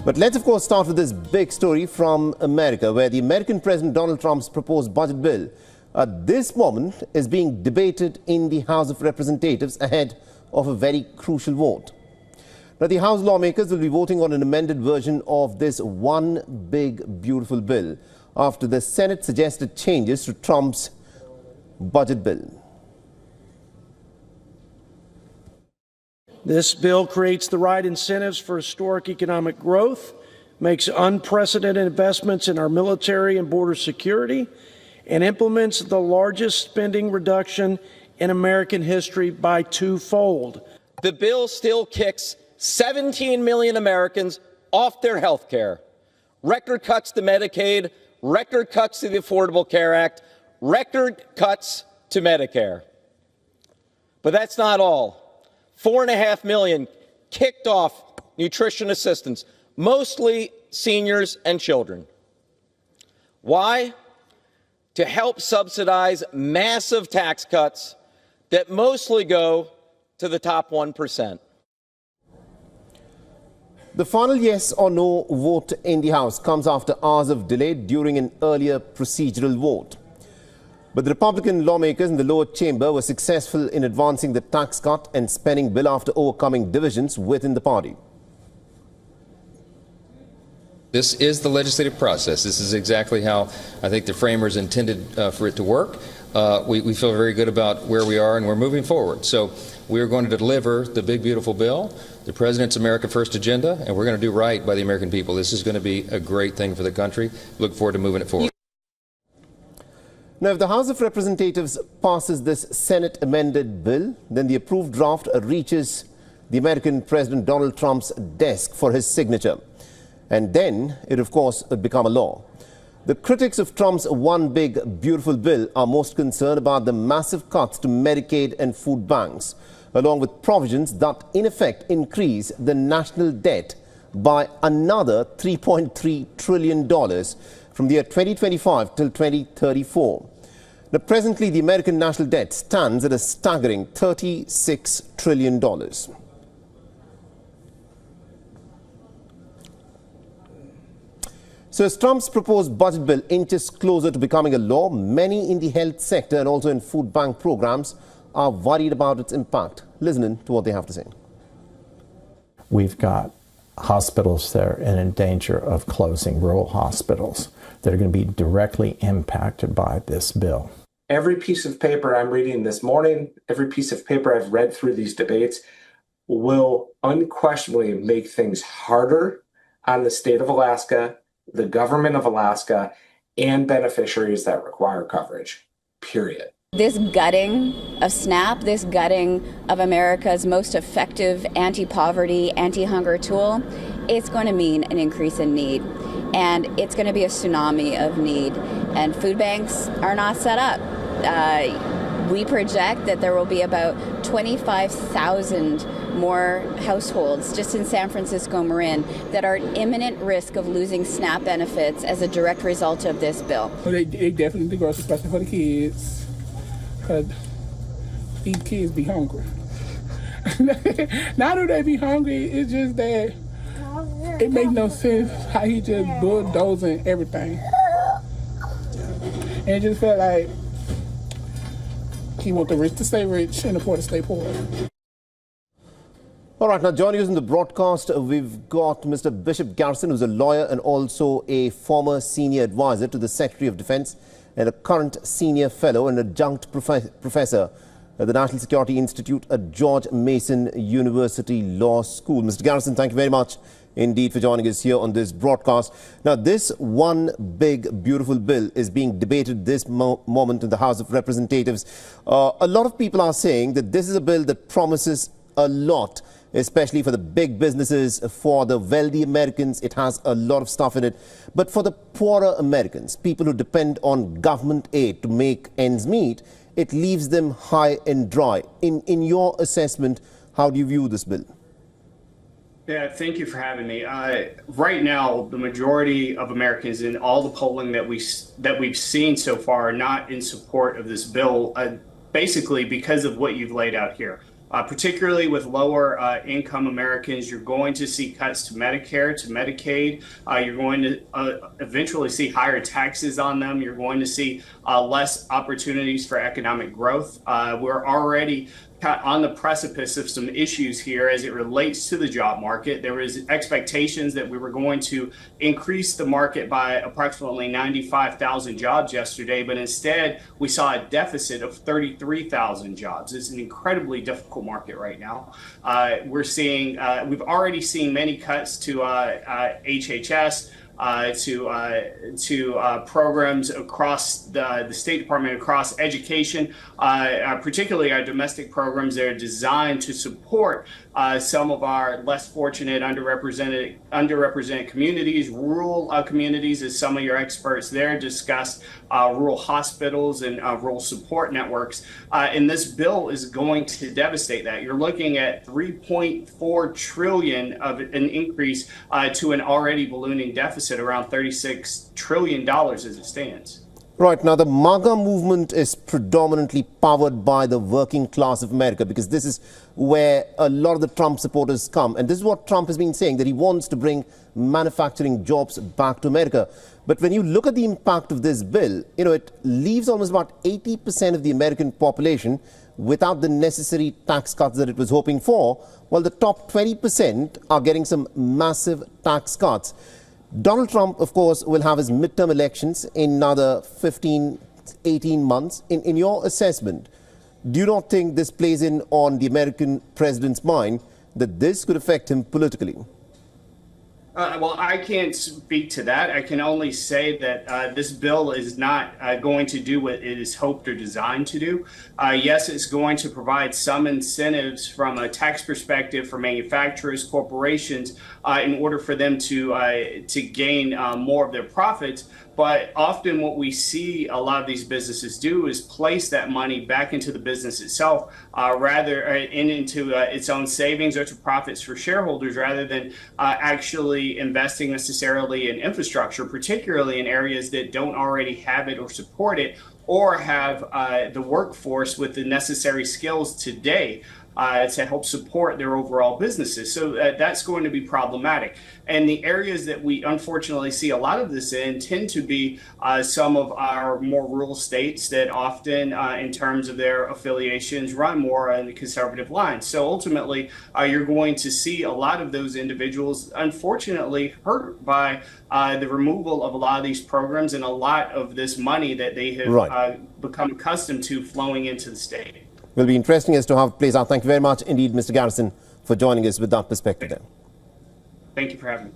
But let's, of course, start with this big story from America, where the American President Donald Trump's proposed budget bill at this moment is being debated in the House of Representatives ahead of a very crucial vote. Now, the House lawmakers will be voting on an amended version of this one big, beautiful bill after the Senate suggested changes to Trump's budget bill. This bill creates the right incentives for historic economic growth, makes unprecedented investments in our military and border security, and implements the largest spending reduction in American history by twofold. The bill still kicks 17 million Americans off their health care. Record cuts to Medicaid, record cuts to the Affordable Care Act, record cuts to Medicare. But that's not all. 4.5 million kicked off nutrition assistance, mostly seniors and children. Why? To help subsidize massive tax cuts that mostly go to the top 1%. The final yes or no vote in the House comes after hours of delay during an earlier procedural vote. But the Republican lawmakers in the lower chamber were successful in advancing the tax cut and spending bill after overcoming divisions within the party. This is the legislative process. This is exactly how I think the framers intended for it to work. We feel very good about where we are, and we're moving forward. So we are going to deliver the big, beautiful bill, the President's America First agenda, and we're going to do right by the American people. This is going to be a great thing for the country. Look forward to moving it forward. Now, if the House of Representatives passes this Senate amended bill, then the approved draft reaches the American President Donald Trump's desk for his signature. And then it, of course, would become a law. The critics of Trump's one big, beautiful bill are most concerned about the massive cuts to Medicaid and food banks, along with provisions that, in effect, increase the national debt by another $3.3 trillion from the year 2025 till 2034. Now, presently, the American national debt stands at a staggering $36 trillion. So as Trump's proposed budget bill inches closer to becoming a law, many in the health sector and also in food bank programs are worried about its impact. Listening to what they have to say. We've got hospitals that are in danger of closing, rural hospitals that are going to be directly impacted by this bill. Every piece of paper I'm reading this morning, every piece of paper I've read through these debates will unquestionably make things harder on the state of Alaska, the government of Alaska, and beneficiaries that require coverage, period. This gutting of SNAP, this gutting of America's most effective anti-poverty, anti-hunger tool, it's going to mean an increase in need. And it's going to be a tsunami of need. And food banks are not set up. We project that there will be about 25,000 more households just in San Francisco Marin that are at imminent risk of losing SNAP benefits as a direct result of this bill. They definitely do, especially for the kids, because these kids be hungry. Not do they be hungry, it's just that it makes no sense how he just bulldozing everything. And it just felt like he wants the rich to stay rich and the poor to stay poor. All right, now joining us in the broadcast, we've got Mr. Bishop Garrison, who's a lawyer and also a former senior advisor to the Secretary of Defense and a current senior fellow and adjunct professor at the National Security Institute at George Mason University Law School. Mr. Garrison, thank you very much indeed for joining us here on this broadcast. Now, this one big, beautiful bill is being debated this moment in the House of Representatives. A lot of people are saying that this is a bill that promises a lot, especially for the big businesses, for the wealthy Americans. It has a lot of stuff in it. But for the poorer Americans, people who depend on government aid to make ends meet, it leaves them high and dry. In your assessment, how do you view this bill? Yeah, thank you for having me. Right now, the majority of Americans in all the polling that we've seen so far are not in support of this bill, basically because of what you've laid out here. particularly with lower income Americans. You're going to see cuts to Medicare, to Medicaid. You're going to eventually see higher taxes on them. You're going to see less opportunities for economic growth. We're already on the precipice of some issues here as it relates to the job market. There was expectations that we were going to increase the market by approximately 95,000 jobs yesterday, but instead we saw a deficit of 33,000 jobs. It's an incredibly difficult market right now. We've already seen many cuts to HHS, to programs across the State Department, across education, particularly our domestic programs that are designed to support some of our less fortunate, underrepresented communities, rural communities, as some of your experts there discussed, rural hospitals and rural support networks. And this bill is going to devastate that. You're looking at $3.4 trillion of an increase to an already ballooning deficit, around $36 trillion as it stands. Right. Now, the MAGA movement is predominantly powered by the working class of America, because this is where a lot of the Trump supporters come. And this is what Trump has been saying, that he wants to bring manufacturing jobs back to America. But when you look at the impact of this bill, it leaves almost about 80% of the American population without the necessary tax cuts that it was hoping for, while the top 20% are getting some massive tax cuts. Donald Trump, of course, will have his midterm elections in another 15, 18 months. In your assessment, do you not think this plays in on the American president's mind that this could affect him politically? Well, I can't speak to that. I can only say that this bill is not going to do what it is hoped or designed to do. Yes, it's going to provide some incentives from a tax perspective for manufacturers, corporations, in order for them to gain more of their profits. But often what we see a lot of these businesses do is place that money back into the business itself, into its own savings or to profits for shareholders, rather than actually investing necessarily in infrastructure, particularly in areas that don't already have it or support it, or have the workforce with the necessary skills today to help support their overall businesses. So that's going to be problematic. And the areas that we unfortunately see a lot of this in tend to be some of our more rural states that often, in terms of their affiliations, run more on the conservative line. So ultimately, you're going to see a lot of those individuals, unfortunately, hurt by the removal of a lot of these programs and a lot of this money that they have become accustomed to flowing into the state. Will be interesting as to how it plays out. Thank you very much indeed, Mr. Garrison, for joining us with that perspective. Thank you for having me.